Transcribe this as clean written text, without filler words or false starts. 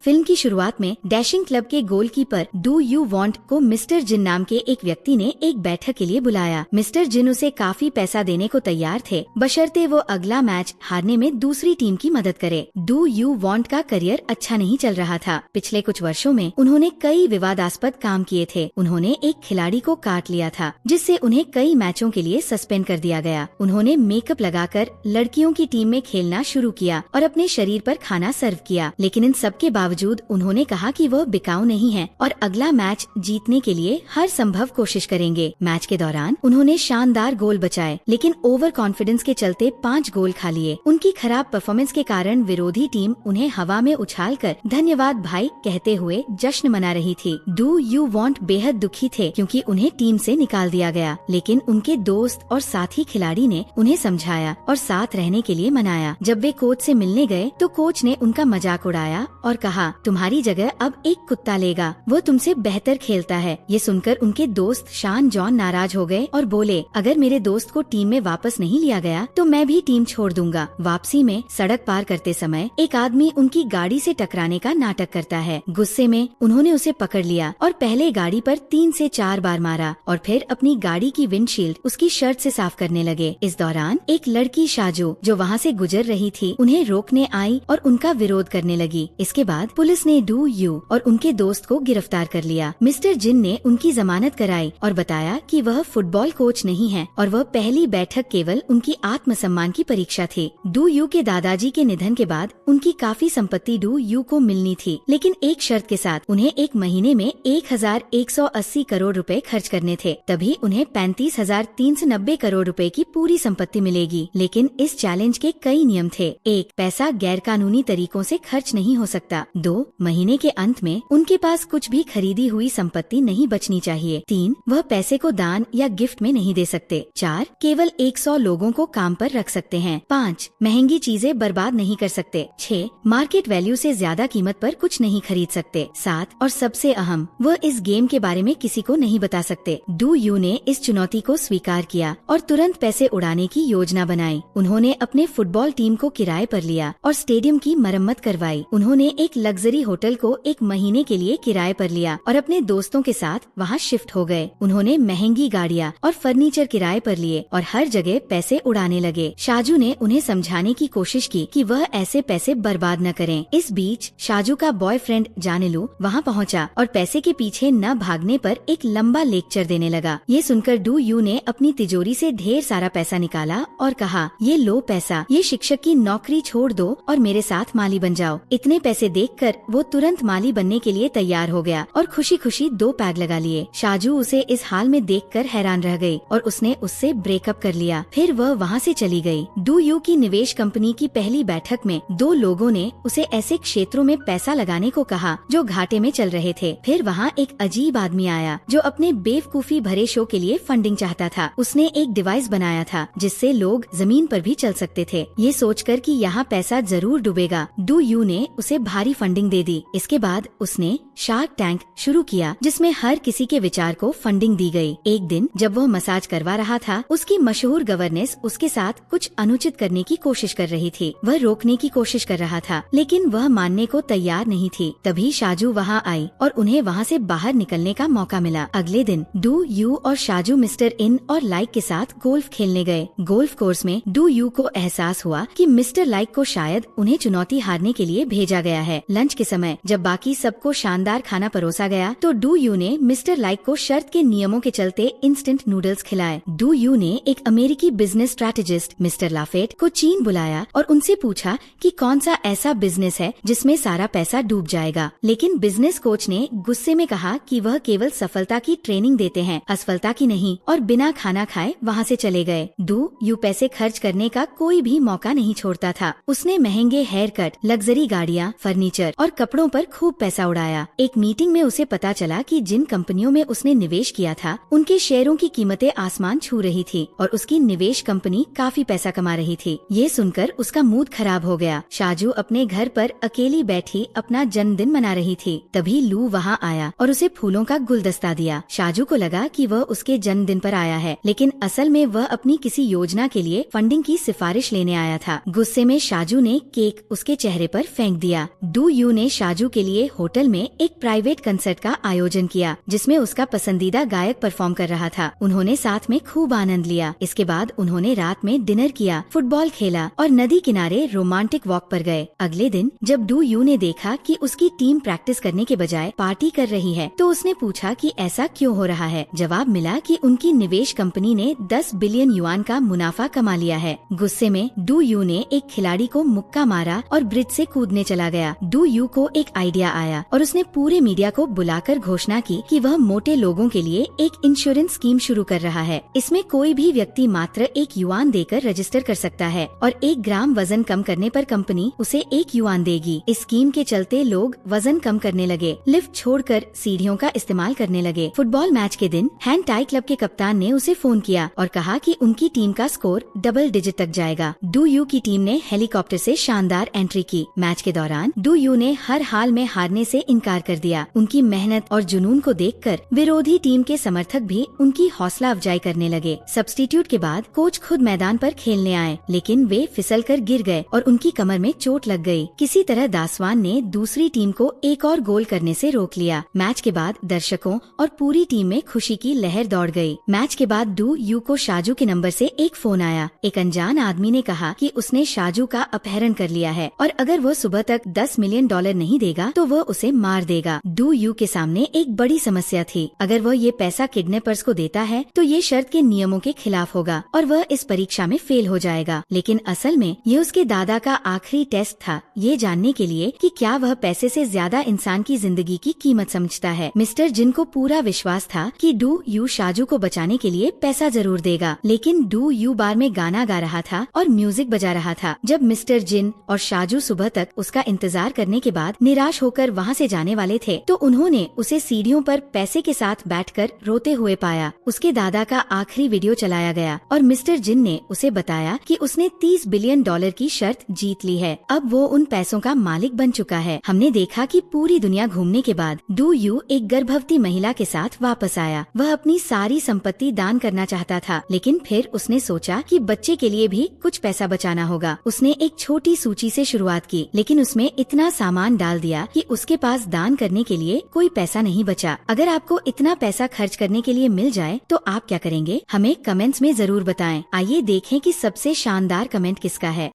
Film की शुरुआत में डैशिंग क्लब के गोलकीपर डू यू वांट को मिस्टर जिन नाम के एक व्यक्ति ने एक बैठक के लिए बुलाया। मिस्टर जिन उसे काफी पैसा देने को तैयार थे, बशर्ते वो अगला मैच हारने में दूसरी टीम की मदद करे। डू यू वांट का करियर अच्छा नहीं चल रहा था। पिछले कुछ वर्षों में उन्होंने कई विवादास्पद काम किए थे। उन्होंने एक खिलाड़ी को काट लिया था, जिससे उन्हें कई मैचों के लिए सस्पेंड कर दिया गया। उन्होंने मेकअप लगाकर लड़कियों की टीम में खेलना शुरू किया और अपने शरीर पर खाना सर्व किया, लेकिन इन सब के बावजूद उन्होंने कहा कि वह बिकाऊ नहीं है और अगला मैच जीतने के लिए हर संभव कोशिश करेंगे। मैच के दौरान उन्होंने शानदार गोल बचाए, लेकिन ओवर कॉन्फिडेंस के चलते 5 गोल खा लिए। उनकी खराब परफॉर्मेंस के कारण विरोधी टीम उन्हें हवा में उछालकर धन्यवाद भाई कहते हुए जश्न मना रही थी। डू यू वांट बेहद दुखी थे क्योंकि उन्हें टीम से निकाल दिया गया, लेकिन उनके दोस्त और साथी खिलाड़ी ने उन्हें समझाया और साथ रहने के लिए मनाया। जब वे कोच से मिलने गए तो कोच ने उनका मजाक उड़ाया और कहा, तुम्हारी जगह अब एक कुत्ता लेगा, वो तुमसे बेहतर खेलता है। ये सुनकर उनके दोस्त शान जॉन नाराज हो गए और बोले, अगर मेरे दोस्त को टीम में वापस नहीं लिया गया तो मैं भी टीम छोड़ दूंगा। वापसी में सड़क पार करते समय एक आदमी उनकी गाड़ी से टकराने का नाटक करता है। गुस्से में उन्होंने उसे पकड़ लिया और पहले गाड़ी पर 3 से 4 बार मारा और फिर अपनी गाड़ी की विंडशील्ड उसकी शर्ट से साफ करने लगे। इस दौरान एक लड़की शाजू जो वहाँ से गुजर रही थी उन्हें रोकने आई और उनका विरोध करने लगी। इसके बाद पुलिस ने डू यू और उनके दोस्त को गिरफ्तार कर लिया। मिस्टर जिन ने उनकी जमानत कराई और बताया कि वह फुटबॉल कोच नहीं है और वह पहली बैठक केवल उनकी आत्मसम्मान की परीक्षा थी। डू यू के दादाजी के निधन के बाद उनकी काफी संपत्ति डू यू को मिलनी थी, लेकिन एक शर्त के साथ, उन्हें एक महीने में 1180 करोड़ रुपए खर्च करने थे, तभी उन्हें 35,390 करोड़ रुपए की पूरी संपत्ति मिलेगी। लेकिन इस चैलेंज के कई नियम थे। 1. पैसा गैर कानूनी तरीकों से खर्च नहीं हो सकता। 2. महीने के अंत में उनके पास कुछ भी खरीदी हुई संपत्ति नहीं बचनी चाहिए। 3. वह पैसे को दान या गिफ्ट में नहीं दे सकते। 4. केवल 100 लोगों को काम पर रख सकते हैं। 5. महंगी चीजें बर्बाद नहीं कर सकते। 6. मार्केट वैल्यू से ज्यादा कीमत पर कुछ नहीं खरीद सकते। 7. और सबसे अहम, वह इस गेम के बारे में किसी को नहीं बता सकते। डू यू ने इस चुनौती को स्वीकार किया और तुरंत पैसे उड़ाने की योजना बनाई। उन्होंने अपने फुटबॉल टीम को किराए पर लिया और स्टेडियम की मरम्मत करवाई। उन्होंने एक लग्जरी होटल को एक महीने के लिए किराए पर लिया और अपने दोस्तों के साथ वहाँ शिफ्ट हो गए। उन्होंने महंगी गाड़ियाँ और फर्नीचर किराए पर लिए और हर जगह पैसे उड़ाने लगे। शाजू ने उन्हें समझाने की कोशिश की कि वह ऐसे पैसे बर्बाद न करें। इस बीच शाजू का बॉयफ्रेंड जानेलू वहाँ पहुँचा और पैसे के पीछे न भागने पर एक लंबा लेक्चर देने लगा। ये सुनकर डू यू ने अपनी तिजोरी से ढेर सारा पैसा निकाला और कहा, ये लो पैसा, ये शिक्षक की नौकरी छोड़ दो और मेरे साथ माली बन जाओ। इतने पैसे देखकर वो तुरंत माली बनने के लिए तैयार हो गया और खुशी खुशी 2 पैग लगा लिए। शाजू उसे इस हाल में देखकर हैरान रह गई और उसने उससे ब्रेकअप कर लिया। फिर वह वहाँ से चली गई। डू यू की निवेश कंपनी की पहली बैठक में 2 लोगों ने उसे ऐसे क्षेत्रों में पैसा लगाने को कहा जो घाटे में चल रहे थे। फिर वहाँ एक अजीब आदमी आया जो अपने बेवकूफी भरे शो के लिए फंडिंग चाहता था। उसने एक डिवाइस बनाया था जिससे लोग जमीन पर भी चल सकते थे। ये सोचकर कि यहाँ पैसा जरूर डूबेगा, डू यू ने उसे भारी फंडिंग दे दी। इसके बाद उसने शार्क टैंक शुरू किया जिसमें हर किसी के विचार को फंडिंग दी गई। एक दिन जब वह मसाज करवा रहा था, उसकी मशहूर गवर्नेस उसके साथ कुछ अनुचित करने की कोशिश कर रही थी। वह रोकने की कोशिश कर रहा था, लेकिन वह मानने को तैयार नहीं थी। तभी शाजू वहाँ आई और उन्हें वहाँ से बाहर निकलने का मौका मिला। अगले दिन डू यू और शाजू मिस्टर इन और लाइक के साथ गोल्फ खेलने गए। गोल्फ कोर्स में डू यू को एहसास हुआ कि मिस्टर लाइक को शायद उन्हें चुनौती हारने के लिए भेजा गया है। लंच के समय जब बाकी सबको शानदार खाना परोसा गया तो डू यू ने मिस्टर लाइक को शर्त के नियमों के चलते इंस्टेंट नूडल्स खिलाए। डू यू ने एक अमेरिकी बिजनेस स्ट्रैटेजिस्ट मिस्टर लाफेट को चीन बुलाया और उनसे पूछा कि कौन सा ऐसा बिजनेस है जिसमें सारा पैसा डूब जाएगा। लेकिन बिजनेस कोच ने गुस्से में कहा कि वह केवल सफलता की ट्रेनिंग देते हैं, असफलता की नहीं, और बिना खाना खाए वहाँ से चले गए। डू यू पैसे खर्च करने का कोई भी मौका नहीं छोड़ता था। उसने महंगे हेयर कट, लग्जरी गाड़ियाँ, फर्नीचर और कपड़ों पर खूब पैसा उड़ाया। एक मीटिंग में उसे पता चला कि जिन कंपनियों में उसने निवेश किया था उनके शेयरों की कीमतें आसमान छू रही थी और उसकी निवेश कंपनी काफी पैसा कमा रही थी। ये सुनकर उसका मूड खराब हो गया। शाजू अपने घर पर अकेली बैठी अपना जन्मदिन मना रही थी। तभी लू वहाँ आया और उसे फूलों का गुलदस्ता दिया। शाजू को लगा कि वह उसके जन्मदिन पर आया है, लेकिन असल में वह अपनी किसी योजना के लिए फंडिंग की सिफारिश लेने आया था। गुस्से में शाजू ने केक उसके चेहरे पर फेंक दिया। डू डू यू ने शाजू के लिए होटल में एक प्राइवेट कंसर्ट का आयोजन किया, जिसमें उसका पसंदीदा गायक परफॉर्म कर रहा था। उन्होंने साथ में खूब आनंद लिया। इसके बाद उन्होंने रात में डिनर किया, फुटबॉल खेला और नदी किनारे रोमांटिक वॉक पर गए। अगले दिन जब डू यू ने देखा कि उसकी टीम प्रैक्टिस करने के बजाय पार्टी कर रही है, तो उसने पूछा कि ऐसा क्यों हो रहा है। जवाब मिला कि उनकी निवेश कंपनी ने 10 बिलियन युआन का मुनाफा कमा लिया है। गुस्से में डू यू ने एक खिलाड़ी को मुक्का मारा और ब्रिज से कूदने चला गया। डू यू को एक आइडिया आया और उसने पूरे मीडिया को बुलाकर घोषणा की कि वह मोटे लोगों के लिए एक इंश्योरेंस स्कीम शुरू कर रहा है। इसमें कोई भी व्यक्ति मात्र 1 युआन देकर रजिस्टर कर सकता है और 1 ग्राम वजन कम करने पर कंपनी उसे 1 युआन देगी। इस स्कीम के चलते लोग वजन कम करने लगे, लिफ्ट छोड़कर सीढ़ियों का इस्तेमाल करने लगे। फुटबॉल मैच के दिन हैंड टाई क्लब के कप्तान ने उसे फोन किया और कहा कि उनकी टीम का स्कोर डबल डिजिट तक जाएगा। डू यू की टीम ने हेलीकॉप्टर से शानदार एंट्री की। मैच के दौरान डू यू ने हर हाल में हारने से इनकार कर दिया। उनकी मेहनत और जुनून को देखकर विरोधी टीम के समर्थक भी उनकी हौसला अफजाई करने लगे। सब्स्टिट्यूट के बाद कोच खुद मैदान पर खेलने आए, लेकिन वे फिसलकर गिर गए और उनकी कमर में चोट लग गई। किसी तरह दासवान ने दूसरी टीम को एक और गोल करने से रोक लिया। मैच के बाद दर्शकों और पूरी टीम में खुशी की लहर दौड़ गई। मैच के बाद डू यू को शाजू के नंबर से एक फोन आया। एक अनजान आदमी ने कहा कि उसने शाजू का अपहरण कर लिया है और अगर वो सुबह तक $10 मिलियन नहीं देगा तो वह उसे मार देगा। डू यू के सामने एक बड़ी समस्या थी। अगर वह ये पैसा किडनैपर्स को देता है तो ये शर्त के नियमों के खिलाफ होगा और वह इस परीक्षा में फेल हो जाएगा। लेकिन असल में ये उसके दादा का आखिरी टेस्ट था, ये जानने के लिए कि क्या वह पैसे से ज्यादा इंसान की जिंदगी की कीमत समझता है। मिस्टर जिन को पूरा विश्वास था कि डू यू शाजू को बचाने के लिए पैसा जरूर देगा, लेकिन डू यू बार में गाना गा रहा था और म्यूजिक बजा रहा था। जब मिस्टर जिन और शाजू सुबह तक उसका इंतजार करने के बाद निराश होकर वहाँ से जाने वाले थे, तो उन्होंने उसे सीढ़ियों पर पैसे के साथ बैठकर रोते हुए पाया। उसके दादा का आखिरी वीडियो चलाया गया और मिस्टर जिन ने उसे बताया कि उसने $30 बिलियन की शर्त जीत ली है। अब वो उन पैसों का मालिक बन चुका है। हमने देखा कि पूरी दुनिया घूमने के बाद डू यू एक गर्भवती महिला के साथ वापस आया। वह अपनी सारी संपत्ति दान करना चाहता था, लेकिन फिर उसने सोचा कि बच्चे के लिए भी कुछ पैसा बचाना होगा। उसने एक छोटी सूची से शुरुआत की, लेकिन उसमें इतना सामान डाल दिया कि उसके पास दान करने के लिए कोई पैसा नहीं बचा। अगर आपको इतना पैसा खर्च करने के लिए मिल जाए तो आप क्या करेंगे? हमें कमेंट्स में जरूर बताएं। आइए देखें कि सबसे शानदार कमेंट किसका है।